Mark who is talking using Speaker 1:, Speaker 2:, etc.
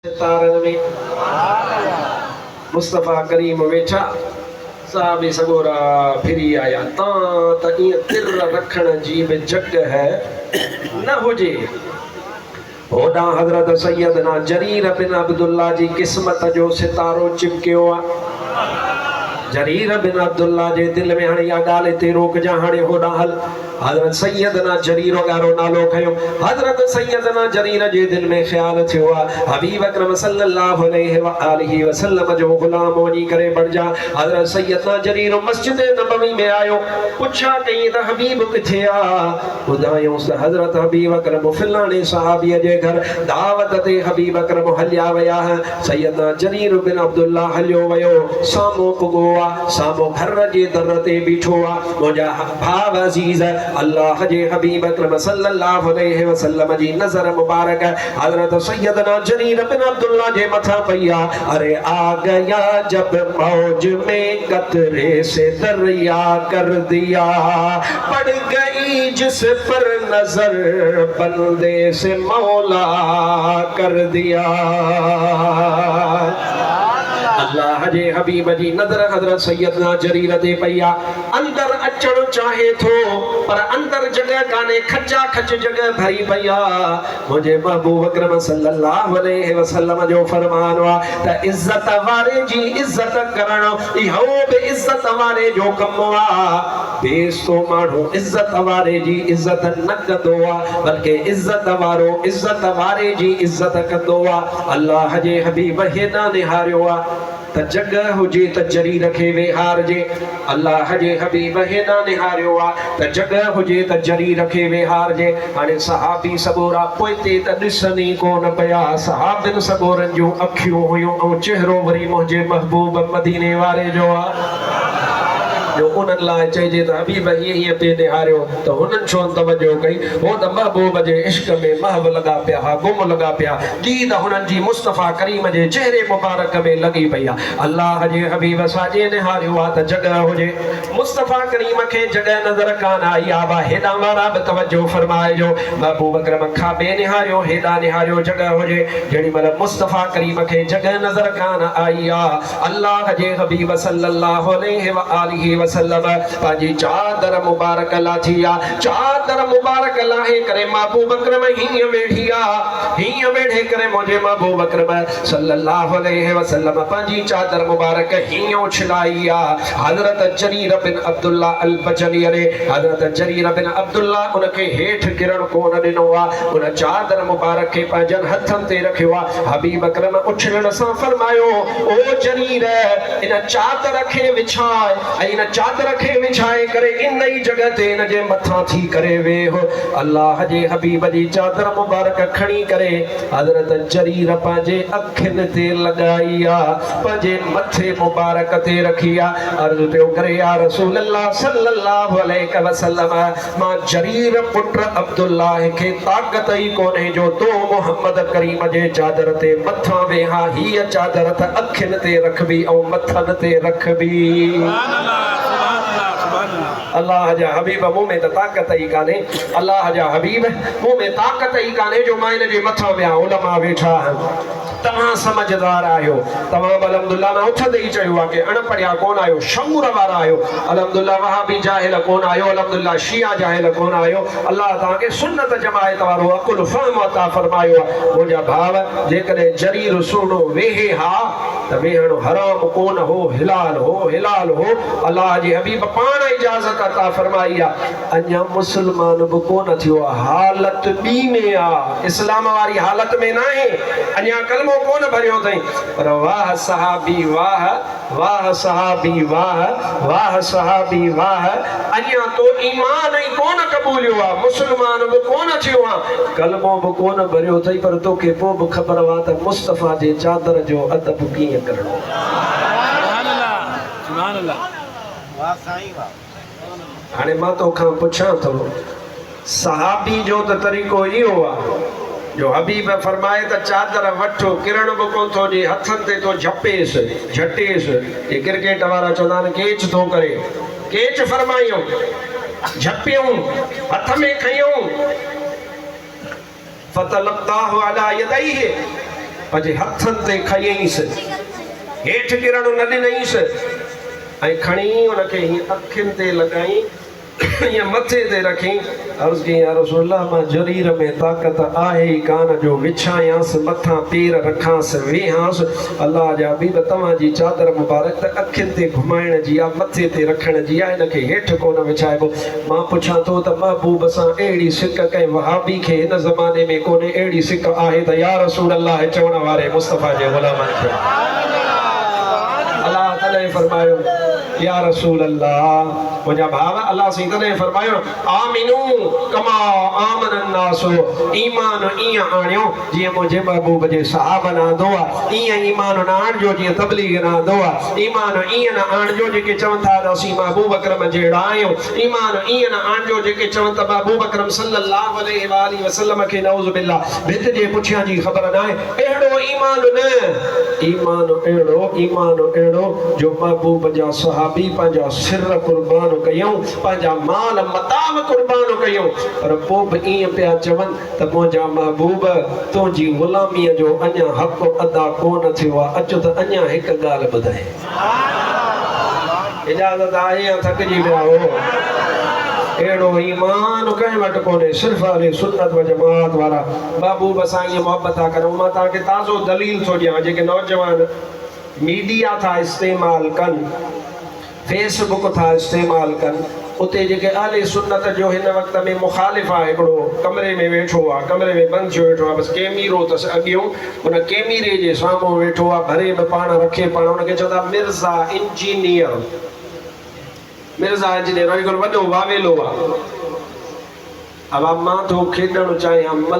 Speaker 1: तारन में मुस्तफ़ा करीम वेठा साहब सगोरा फिरी आया त तिर रखण जी बि जग है न हुजे। होॾां हज़रत सैयदना जरीर बिन अब्दुल्ला जी क़िस्मत जो सितारो चिमकियो आहे। जरीर बिन अब्दुल्ला जे दिल में हाणे इहा ॻाल्हि हिते रोकजा। हाणे होॾां हल हज़रत सैयदना जरीर वारो नालो खयो। हज़रत सैयदना जरीर जे दिल में ख़्याल थियो आहे हबीब अकरम सल्लल्लाहु अलैहि वसल्लम जो गुलाम वञी करे बणिजा। हज़रत सैयदना जरीर मस्जिद नबवी में आयो, पुछा कई त हबीब किथे आहे। ॿुधायूंसि हज़रत हबीब अकरम फिलाणे सहाबीअ जे घर दावत ते हबीब अकरम हलिया विया। सैयदना जरीर बिन अब्दुल्ला हलियो वियो, साम्हूं पुॻो आहे, साम्हूं घर जे दर ते बीठो आहे। मुंहिंजा भाउ अज़ीज़ अल्लाह जे हबीब अकरम सल्लल्लाहु अलैहि वसल्लम जी नज़र मुबारक हज़रत सैयदना जरीर बिन अब्दुल्ला जे मथा पई आहे। अरे आ गया जब मौज में कतरे से दरिया कर दिया, पड़ गई जिस पर नजर बंदे से मौला कर दिया। अल्लाह जे हबीब जी नज़र हज़रत सैयदना जरीर ते पई आहे। अंदर अचण चाहे थो पर अंदर जगह काने, खचा खच जगह भरी पई आहे। मुंहिंजे महबूब अकरम सल्लल्लाहु अलैहि वसल्लम जो फरमान आहे त इज्जत वारे जी इज्जत करण इहो बि इज्जत वारे जो कम आहे। बेस्तो माण्हू इज्जत वारे जी इज्जत न कंदो आहे, बल्कि इज्जत वारो इज्जत वारे जी इज्जत कंदो आहे। अल्लाह जे हबीब हेॾां निहारियो आहे त जगह हुजे त जरीर खे वेहारजे। अल्लाह जे हबीब हेॾां निहारियो आहे त जगह हुजे त जरीर खे वेहारजे। हाणे सहाबी सगोरा पोइते त ॾिसनि ई कोन पिया। सहाबिन सगोरनि जूं अखियूं हुयूं ऐं चेहरो वरी मुंहिंजे महबूब मदीने वारे जो आहे। जो उन्हनि लाइ चइजे त हबीब हीअं पे निहारियो त हुननि छो तवजो कई। हो त महबूब जे इश्क में महव लॻा पिया हा, गुम लॻा पिया। जी त हुननि जी मुस्तफ़ा करीम जे चेहरे मुबारक में लॻी पई आहे। अल्लाह जे हबीब साॼे निहारियो आहे त जगह हुजे। मुस्तफ़ा करीम खे जगह नज़र कान आई आहे। हेॾां वारा बि तवजो फरमाइजो। महबूब अकरम खाॿे निहारियो, हेॾां निहारियो, जगह हुजे। जेॾी महिल मुस्तफ़ा करीम खे जगह नज़र कान आई आहे, अल्लाह जे हबीब सल्लल्लाहु अलैहि वसल्लम पंहिंजी चादर मुबारक लाथी आहे। चादर मुबारक लाहे करे महबूब अकरम हीअं वेठी आहे। हीअं वेठे करे मुंहिंजे महबूब अकरम सल्लल्लाहु अलैहि वसल्लम पंहिंजी चादर मुबारक हीअं उछलाई आहे। हज़रत जरीर बिन अब्दुल्ला अल बजली ने हज़रत जरीर बिन अब्दुल्ला उनखे हेठि किरण कोन ॾिनो आहे। उन चादर मुबारक खे पंहिंजनि हथनि ते रखियो आहे। हबीब अकरम उछलण सां फरमायो, ओ जरीर इन चादर खे विछाए ऐं इन चादर खे विछाए करे इन ई जगह ते इन जे मथां थी करे वेहो। अल्लाह जे हबीब जी चादर मुबारक खणी करे हज़रत जरीर पंहिंजे अखियुनि ते लॻाई आहे, पंहिंजे मथे मुबारक ते रखी आहे। अर्ज़ पियो करे या रसूल अल्लाह सल्लल्लाहु अलैहि वसल्लम, मां जरीर पुट अब्दुल्ला खे ताक़त ई कोन्हे जो तो मोहम्मद करीम जे चादर ते मथां वेहा। हीअ चादर त अखियुनि ते रखबी ऐं मथनि ते रखबी। अल्लाह जा हबीब मुंह में त ताक़त ई कान्हे। अल्लाह जा हबीब मुंह में ताक़त ई कान्हे जो मां इन जे मथां विया। उलमा वेठा तव्हां समझदार आहियो, तव्हां अल्हम्दुलिल्लाह मां उथंदे ई चयो आहे कि अणपढ़िया कोन आहियो, शऊर वारा आहियो। अल्हम्दुलिल्लाह वहाबी जाहिल कोन आहियो, अल्हम्दुलिल्लाह शिया जाहिल कोन आहियो। अल्लाह तव्हांखे सुन्नत जमायत वारो अकुल फ़हम अता फरमायो आहे। मुंहिंजा भाउ, जेकॾहिं जरीर सुहिणो वेहे हा त वेहणो हराम कोन हो, हिलाल हो, हिलाल हो। अल्लाह जे हबीब पाण इजाज़त अता फरमाई आहे। अञा मुस्लमान बि कोन थियो आहे, हालत ॿी में आहे, इस्लाम वारी हालत में न आहे। अञा कलमो कोन भरियो अथई। पर वाह सहाबी वाह, वाह सहाबी वाह, वाह सहाबी वाह। अञा तो ईमान ई कोन क़बूलियो आहे, मुस्लमान बि कोन थियो आहे, कलमो बि कोन भरियो अथई। पर तोखे पोइ बि ख़बर आहे त मुस्तफ़ा जे चादर जो अदब कीअं करणो। हाणे मां तोखां पुछां थो, सहाबी जो त तरीक़ो इहो आहे जो हबीब फरमाए त चादर वठो, किरण बि कोन थो ॾिए, हथनि ते तो झपेसि झटेसि। ये क्रिकेट वारा चवंदा आहिनि कैच थो करे, कैच फरमायूं, झपियूं, हथ में खयूं। फतलक़्ताहु अला यदैहि पंहिंजे हथनि ते खयईंसि हेठि किरणु न ॾिनईंसि ऐं खणी उनखे हीअं अखियुनि ते लॻाई हीअं मथे ते रखी अर्ज़ु कई या रसूल अल्लाह मां जरीर में ताक़त आहे ई कान जो विछायांसि मथां पेर रखांसि वेहांसि अल्लाह जा हबीब तव्हांजी चादर मुबारक त अखियुनि ते घुमाइण जी आहे मथे ते रखण जी आहे हिनखे हेठि कोन विछाइबो मां पुछां थो त महबूब सां अहिड़ी सिक कंहिं वहाबी खे हिन ज़माने में कोन्हे अहिड़ी सिक आहे त या रसूल अल्लाह चवण वारे मुस्तफ़ा जे ग़ुलामनि खे अल्लाह तॾहिं फरमायो या रसूल अल्लाह मुंहिंजा भाव अल्लाह साईं तॾहिं फरमायो आमिनू कमा आमन अन्नास ईमान ईअं आणियो जीअं मुंहिंजे महबूब जे सहाबन आंदो आहे ईअं ईमान न आणिजो जीअं तबलीग न आंदो आहे ईमान ईअं न आणिजो जेके चवनि था त असीं महबूब अकरम जहिड़ा आहियूं ईमान ईअं न आणिजो जेके चवनि था महबूब अकरम सल्लल्लाहु अलैहि वसल्लम खे नऊज़ बिल्लाह भित जे पुठियां जी ख़बर न आहे अहिड़ो ईमान न ईमान अहिड़ो जो महबूब जा सहाबी पंहिंजा सिर कुर्बान कयूं पंहिंजा माल मताव कुर्बान कयूं पर पोइ बि ईअं पिया चवनि त मुंहिंजा महबूब तुंहिंजी ग़ुलामीअ जो अञा हक़ अदा कोन थियो आहे अचो त अञा हिकु ॻाल्हि ॿुधाए इजाज़त आहे या थकिजी पिया हो अहिड़ो ईमान कंहिं वटि कोन्हे सिर्फ़ु अहले सुन्नत व जमात वारा महबूब सां ईअं मोहबत था कनि मां तव्हांखे ताज़ो दलील थो ॾियां जेके नौजवान मीडिया था इस्तेमालु कनि फेसबुक था इस्तेमालु कनि उते जेके अहले सुन्नत जो हिन वक़्त में मुखालिफ़ आहे हिकिड़ो कमरे में वेठो आहे कमरे में बंदि थियो वेठो आहे बसि कैमरो अथसि अॻियो हुन कैमरे जे साम्हूं वेठो आहे भरे बि पाण रखे पाण हुनखे चवंदा मिर्ज़ा इंजीनियर हिकिड़ो वॾो वावेलो आहे अब मां थो खेॾणु चाहियां